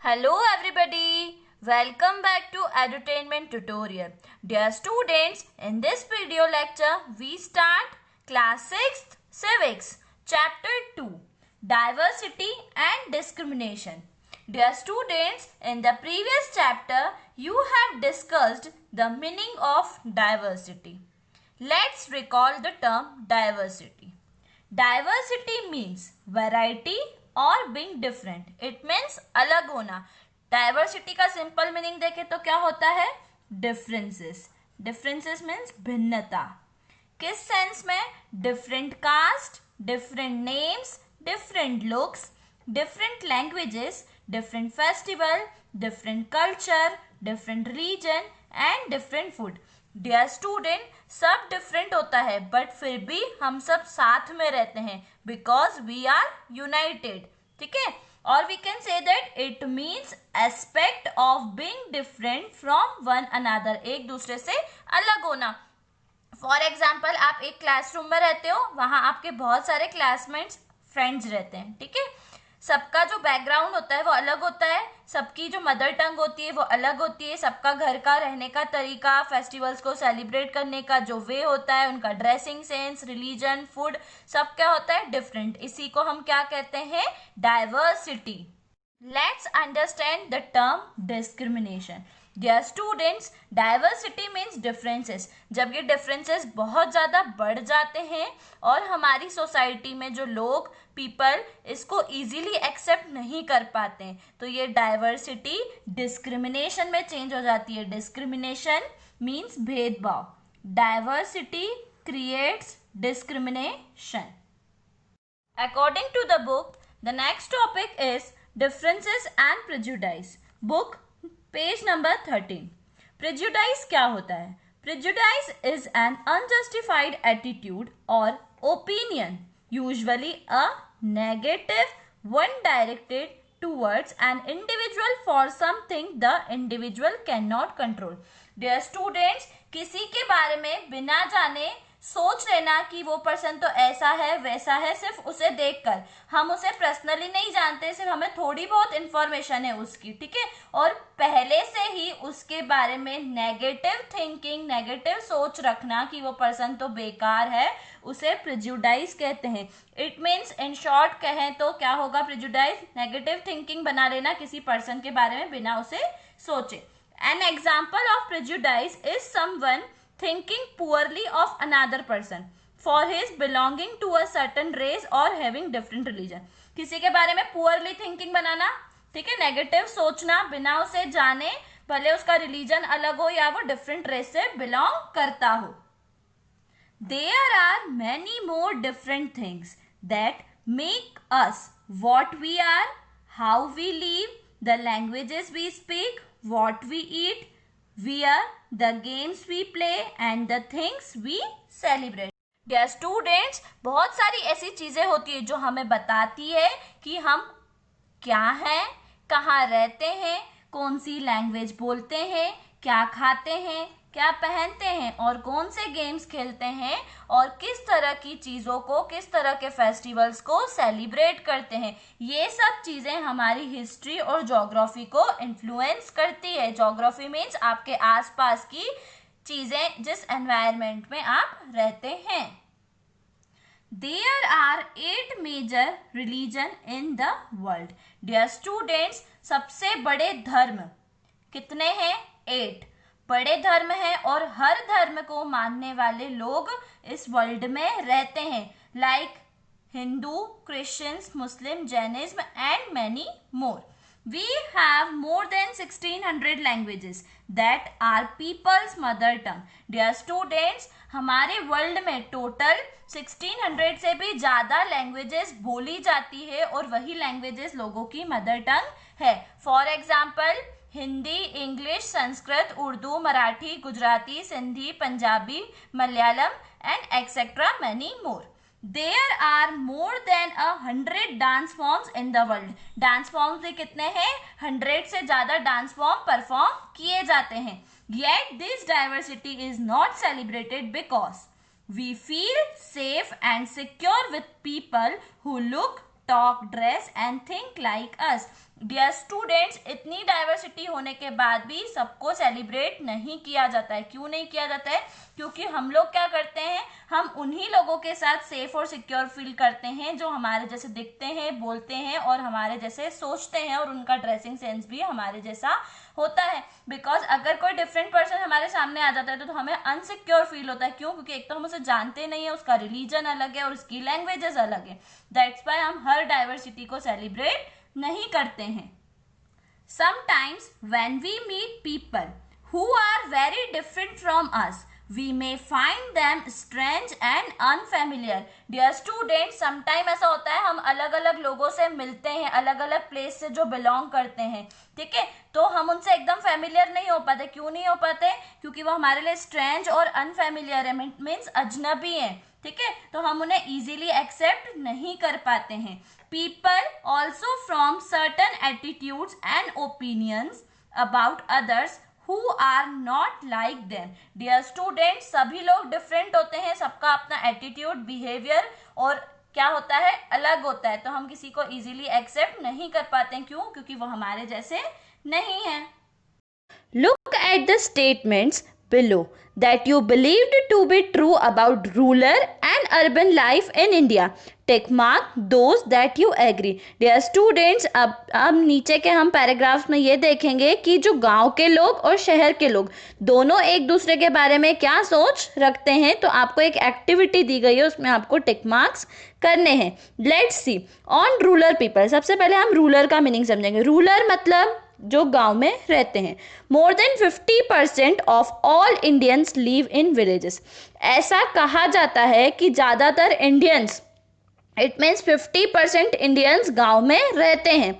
Hello everybody, welcome back to Edutainment Tutorial. Dear students, in this video lecture we start class 6th Civics chapter 2 Diversity and Discrimination. Dear students, in the previous chapter you have discussed the meaning of diversity. Let's recall the term diversity. Diversity means variety और being different. It means अलग होना. Diversity का simple meaning देखें तो क्या होता है? Differences. Differences means भिन्नता. किस सेंस में? Different caste, different names, different looks, different languages, different festival, different culture, different religion and different food. Dear student, सब डिफरेंट होता है बट फिर भी हम सब साथ में रहते हैं बिकॉज वी आर यूनाइटेड. ठीक है, और we can say that it means aspect of being different from one another, एक दूसरे से अलग होना. फॉर एग्जाम्पल, आप एक क्लासरूम में रहते हो, वहां आपके बहुत सारे क्लासमेट्स फ्रेंड्स रहते हैं. ठीक है, सबका जो बैकग्राउंड होता है वो अलग होता है, सबकी जो मदर टंग होती है वो अलग होती है, सबका घर का रहने का तरीका, फेस्टिवल्स को सेलिब्रेट करने का जो वे होता है, उनका ड्रेसिंग सेंस, रिलीजन, फूड, सब क्या होता है? डिफरेंट. इसी को हम क्या कहते हैं? Diversity. Let's understand the term discrimination. Dear students, diversity means differences. जब ये डिफरेंसेस बहुत ज़्यादा बढ़ जाते हैं और हमारी सोसाइटी में जो लोग पीपल इसको इजीली एक्सेप्ट नहीं कर पाते हैं तो ये डाइवर्सिटी डिस्क्रिमिनेशन में चेंज हो जाती है. डिस्क्रिमिनेशन मीन्स भेदभाव. Diversity creates discrimination. According to the book, the next topic is differences and prejudice. Book page number 13. Prejudice क्या होता है? Prejudice is an unjustified attitude और opinion, usually a negative one directed towards an individual for something the individual cannot control. Dear students, किसी के बारे में बिना जाने सोच लेना कि वो पर्सन तो ऐसा है वैसा है, सिर्फ उसे देखकर. हम उसे पर्सनली नहीं जानते, सिर्फ हमें थोड़ी बहुत इंफॉर्मेशन है उसकी. ठीक है, और पहले से ही उसके बारे में नेगेटिव थिंकिंग, नेगेटिव सोच रखना कि वो पर्सन तो बेकार है, उसे प्रेजुडाइज कहते हैं. इट मीन्स इन शॉर्ट कहें तो क्या होगा? प्रेजुडाइज नेगेटिव थिंकिंग बना लेना किसी पर्सन के बारे में बिना उसे सोचे. An example of prejudice is someone thinking poorly of another person for his belonging to a certain race or having different religion. किसी के बारे में poorly thinking बनाना, ठीक है, नेगेटिव सोचना बिना उसे जाने, भले उसका रिलीजन अलग हो या वो डिफरेंट रेस से बिलोंग करता हो. There are many more different things that make us what we are, how we live, the languages we speak, what we eat, wear, the games we play and the things we celebrate. Dear students, बहुत सारी ऐसी चीजें होती है जो हमें बताती है कि हम क्या हैं, कहाँ रहते हैं, कौन सी लैंग्वेज बोलते हैं, क्या खाते हैं, क्या पहनते हैं और कौन से गेम्स खेलते हैं और किस तरह की चीज़ों को, किस तरह के फेस्टिवल्स को सेलिब्रेट करते हैं. ये सब चीज़ें हमारी हिस्ट्री और ज्योग्राफी को इन्फ्लुएंस करती है. ज्योग्राफी मीन्स आपके आसपास की चीज़ें, जिस एनवायरनमेंट में आप रहते हैं. There are 8 major religion in the world. Dear students, सबसे बड़े धर्म कितने हैं? 8 बड़े धर्म हैं और हर धर्म को मानने वाले लोग इस वर्ल्ड में रहते हैं. Like Hindu, Christians, Muslim, Jainism and many more. We have more than 1600 languages that are people's mother tongue. Dear students, हमारे वर्ल्ड में टोटल 1600 से भी ज़्यादा लैंग्वेजेस बोली जाती है और वही लैंग्वेजेस लोगों की मदर टंग है. For example, Hindi, English, Sanskrit, Urdu, Marathi, Gujarati, Sindhi, Punjabi, Malayalam and etcetera many more. There are more than 100 dance forms in the world. Dance forms भी कितने हैं? 100 से ज्यादा डांस फॉर्म परफॉर्म किए जाते हैं. Yet this diversity is not celebrated because we feel safe and secure with people who look, talk, dress and think like us. Dear students, इतनी diversity होने के बाद भी सबको सेलिब्रेट नहीं किया जाता है। क्यों नहीं किया जाता है? क्योंकि हम लोग क्या करते हैं, हम उन्हीं लोगों के साथ सेफ और सिक्योर फील करते हैं जो हमारे जैसे दिखते हैं, बोलते हैं और हमारे जैसे सोचते हैं, और उनका ड्रेसिंग सेंस भी हमारे जैसा होता है। बिकॉज अगर कोई डिफरेंट पर्सन हमारे सामने आ जाता है तो हमें अनसिक्योर फील होता है। क्यों? क्योंकि एक तो हम उसे जानते नहीं है, उसका रिलीजन अलग है और उसकी लैंग्वेजेस अलग है। दैट्स वाई हम हर डाइवर्सिटी को सेलिब्रेट नहीं करते हैं। Sometimes when we meet people who are very different from us, we may find them strange and unfamiliar. Dear students, sometime ऐसा होता है हम अलग अलग लोगों से मिलते हैं, अलग अलग प्लेस से जो बिलोंग करते हैं, ठीक है, तो हम उनसे एकदम फेमिलियर नहीं हो पाते। क्यों नहीं हो पाते? क्योंकि वो हमारे लिए स्ट्रेंज और अनफेमिलियर है, मीन्स अजनबी है, ठीक है, तो हम उन्हें इजीली एक्सेप्ट नहीं कर पाते हैं। People also from certain attitudes and opinions about others who are not like them. Dear students, सभी लोग डिफरेंट होते हैं, सबका अपना एटीट्यूड, बिहेवियर और क्या होता है, अलग होता है, तो हम किसी को इजीली एक्सेप्ट नहीं कर पाते हैं। क्यों? क्योंकि वो हमारे जैसे नहीं है। Look at the statements below that you believed to be true about rural and urban life in India. Tick mark those that you agree. Dear students, अब नीचे के हम पैराग्राफ्स में ये देखेंगे कि जो गांव के लोग और शहर के लोग दोनों एक दूसरे के बारे में क्या सोच रखते हैं। तो आपको एक एक्टिविटी दी गई है, उसमें आपको टिक मार्क्स करने हैं। Let's see on rural people. सबसे पहले हम रूरल का मीनिंग समझेंगे। रूरल मतलब जो गांव में रहते हैं। More than 50% of all Indians live in villages. ऐसा कहा जाता है कि ज़्यादातर इंडियंस, इट मीन्स 50% इंडियंस गांव में रहते हैं।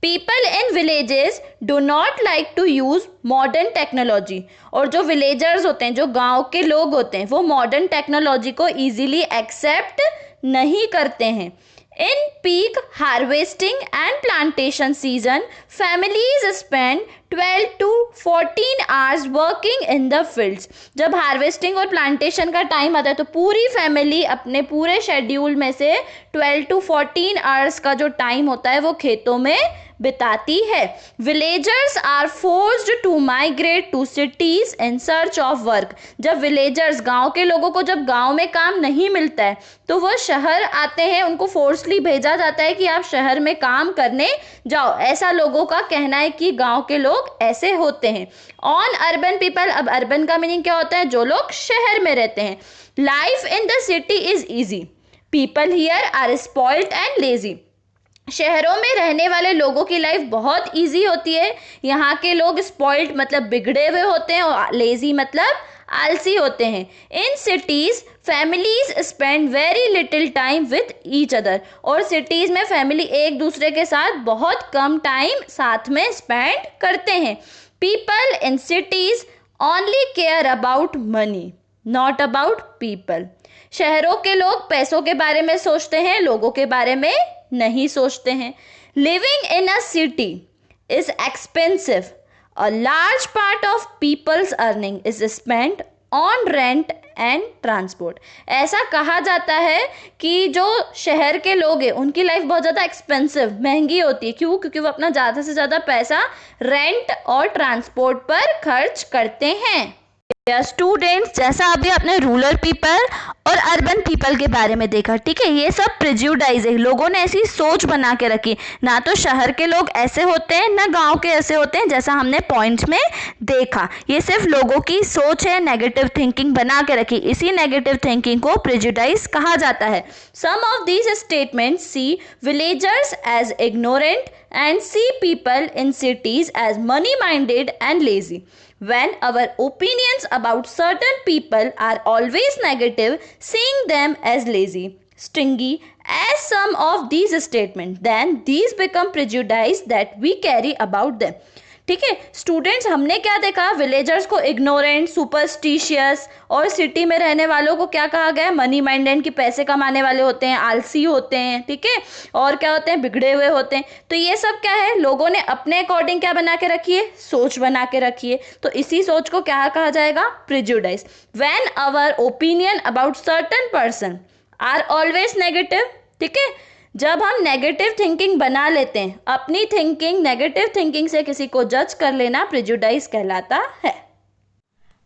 People in villages do not like to use modern technology. और जो विलेजर्स होते हैं, जो गांव के लोग होते हैं, वो मॉडर्न टेक्नोलॉजी को इजीली एक्सेप्ट नहीं करते हैं। In peak harvesting and plantation season, families spend 12 to 14 hours working in the fields. जब हार्वेस्टिंग और प्लांटेशन का टाइम आता है तो पूरी फैमिली अपने पूरे शेड्यूल में से 12 to 14 आवर्स का जो टाइम होता है वो खेतों में बिताती है। Villagers are forced to migrate to cities in search of work. जब विलेजर्स, गांव के लोगों को जब गांव में काम नहीं मिलता है तो वो शहर आते हैं, उनको फोर्सली भेजा जाता है कि आप शहर में काम करने जाओ। ऐसा लोगों का कहना है कि गांव के लोग ऐसे होते हैं। ऑन अर्बन पीपल, अब अर्बन का मीनिंग क्या होता है? जो लोग शहर में रहते हैं। Life in the city is easy, people here are spoiled and lazy. शहरों में रहने वाले लोगों की लाइफ बहुत इजी होती है। यहाँ के लोग स्पॉइल्ड मतलब बिगड़े हुए होते हैं और लेजी मतलब आलसी होते हैं। In cities families spend very little time with each other. और सिटीज में फैमिली एक दूसरे के साथ बहुत कम टाइम साथ में स्पेंड करते हैं। People in cities only care about money, not about people. शहरों के लोग पैसों के बारे में सोचते हैं, लोगों के बारे में नहीं सोचते हैं। Living in a city is expensive. A large part of people's earning is spent on rent and transport. ऐसा कहा जाता है कि जो शहर के लोग हैं उनकी लाइफ बहुत ज़्यादा एक्सपेंसिव, महंगी होती है। क्यों? क्योंकि वो अपना ज़्यादा से ज़्यादा पैसा रेंट और ट्रांसपोर्ट पर खर्च करते हैं। स्टूडेंट्स, जैसा अभी आपने रूरल पीपल और अर्बन पीपल के बारे में देखा, ठीक है, ये सब प्रिज्यूडाइज है। लोगों ने ऐसी सोच बना के रखी, ना तो शहर के लोग ऐसे होते हैं ना गांव के ऐसे होते हैं, जैसा हमने पॉइंट्स में देखा। ये सिर्फ लोगों की सोच है, नेगेटिव थिंकिंग बना के रखी। इसी नेगेटिव थिंकिंग को प्रिज्यूडाइज कहा जाता है। Some of these statements see villagers as ignorant and see people in cities as money-minded and lazy. When our opinions about certain people are always negative, seeing them as lazy, stingy as some of these statements, then these become prejudice that we carry about them. ठीक है students, हमने क्या देखा? Villagers को ignorant, superstitious, और city में रहने वालों को क्या कहा गया? मनी माइंडेड, की पैसे कमाने वाले होते हैं, आलसी होते हैं, ठीक है, और क्या होते हैं? बिगड़े हुए होते हैं। तो ये सब क्या है? लोगों ने अपने अकॉर्डिंग क्या बना के रखी है? सोच बना के रखी है। तो इसी सोच को क्या कहा जाएगा? Prejudice. When our opinion about certain person are always negative, ठीक है, जब हम नेगेटिव थिंकिंग बना लेते हैं, अपनी थिंकिंग नेगेटिव थिंकिंग से किसी को जज कर लेना प्रेजुडाइज कहलाता है।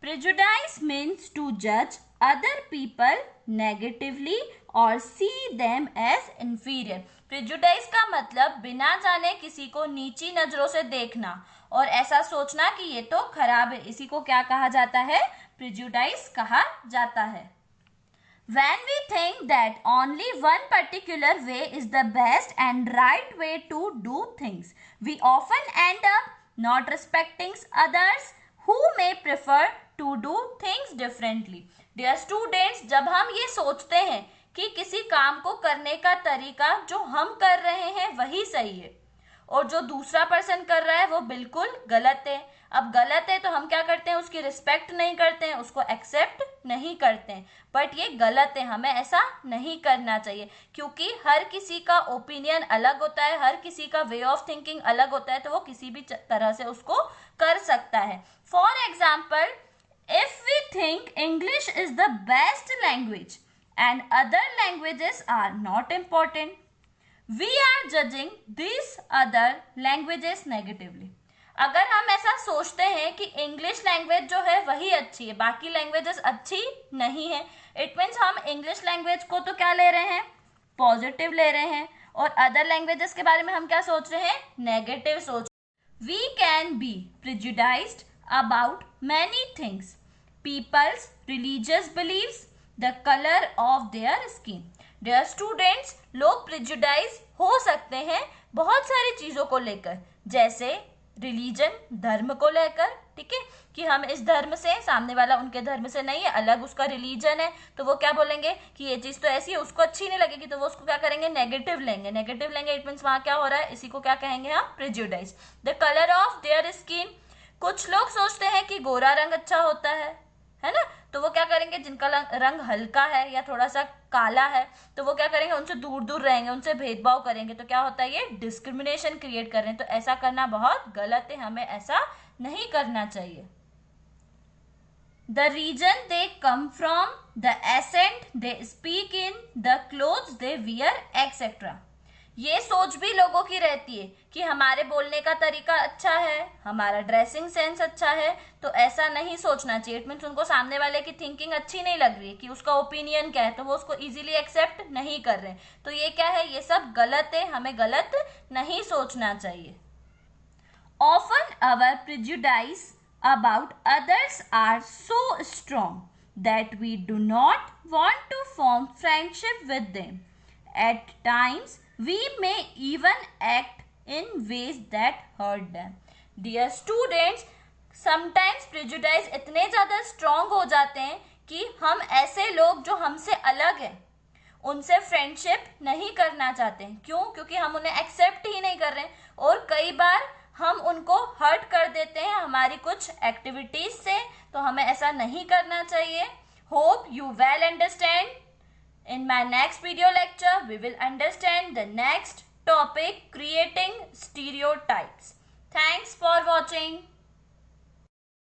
प्रेजुडाइज मीन्स टू जज अदर पीपल नेगेटिवली और see them as inferior. Prejudice का मतलब बिना जाने किसी को नीची नजरों से देखना और ऐसा सोचना कि ये तो खराब है, इसी को क्या कहा जाता है? प्रेजुडाइज कहा जाता है। When we think that only one particular way is the best and right way to do things, we often end up not respecting others who may prefer to do things differently. Dear students, जब हम ये सोचते हैं कि किसी काम को करने का तरीका जो हम कर रहे हैं वही सही है और जो दूसरा पर्सन कर रहा है वो बिल्कुल गलत है, अब गलत है तो हम क्या करते हैं? उसकी रिस्पेक्ट नहीं करते हैं, उसको एक्सेप्ट नहीं करते हैं। बट ये गलत है, हमें ऐसा नहीं करना चाहिए क्योंकि हर किसी का ओपिनियन अलग होता है, हर किसी का वे ऑफ थिंकिंग अलग होता है, तो वो किसी भी तरह से उसको कर सकता है। For example, if we think English is the best language and other languages are not important, we are judging this other languages negatively. अगर हम ऐसा सोचते हैं कि इंग्लिश लैंग्वेज जो है वही अच्छी है, बाकी लैंग्वेजेस अच्छी नहीं है, इट मीन्स हम इंग्लिश लैंग्वेज को तो क्या ले रहे हैं? पॉजिटिव ले रहे हैं, और अदर लैंग्वेजेस के बारे में हम क्या सोच रहे हैं? नेगेटिव सोच। We can be prejudiced about many things, people's religious beliefs, the colour of their skin. Dear students, लोग प्रेजुडाइज हो सकते हैं बहुत सारी चीजों को लेकर, जैसे रिलीजन, धर्म को लेकर, ठीक है, कि हम इस धर्म से, सामने वाला उनके धर्म से नहीं है, अलग उसका रिलीजन है, तो वो क्या बोलेंगे कि ये चीज तो ऐसी है, उसको अच्छी नहीं लगेगी, तो वो उसको क्या करेंगे? नेगेटिव लेंगे। नेगेटिव लेंगे इट मीन्स वहां क्या हो रहा है? इसी को क्या कहेंगे हम? Prejudice. The colour of their skin, कुछ लोग सोचते हैं कि गोरा रंग अच्छा होता है ना, तो वो क्या करेंगे? जिनका रंग हल्का है या थोड़ा सा काला है, तो वो क्या करेंगे? उनसे दूर दूर रहेंगे, उनसे भेदभाव करेंगे, तो क्या होता है? ये डिस्क्रिमिनेशन क्रिएट कर रहे हैं, तो ऐसा करना बहुत गलत है, हमें ऐसा नहीं करना चाहिए। The region they come from, the accent they speak in, the clothes they wear, etc. ये सोच भी लोगों की रहती है कि हमारे बोलने का तरीका अच्छा है, हमारा ड्रेसिंग सेंस अच्छा है, तो ऐसा नहीं सोचना चाहिए। इट मीन्स उनको सामने वाले की थिंकिंग अच्छी नहीं लग रही है कि उसका ओपिनियन क्या है, तो वो उसको इजीली एक्सेप्ट नहीं कर रहे, तो ये क्या है? ये सब गलत है, हमें गलत नहीं सोचना चाहिए। Often our prejudice about others are so strong that we do not want to form friendship with them. At times, we may even act in ways that hurt them. Dear students, sometimes prejudice इतने ज़्यादा strong हो जाते हैं कि हम ऐसे लोग जो हमसे अलग हैं उनसे फ्रेंडशिप नहीं करना चाहते हैं। क्यों? क्योंकि हम उन्हें एक्सेप्ट ही नहीं कर रहे हैं, और कई बार हम उनको हर्ट कर देते हैं हमारी कुछ एक्टिविटीज से, तो हमें ऐसा नहीं करना चाहिए। Hope you well understand. In my next video lecture, we will understand the next topic, creating stereotypes. Thanks for watching.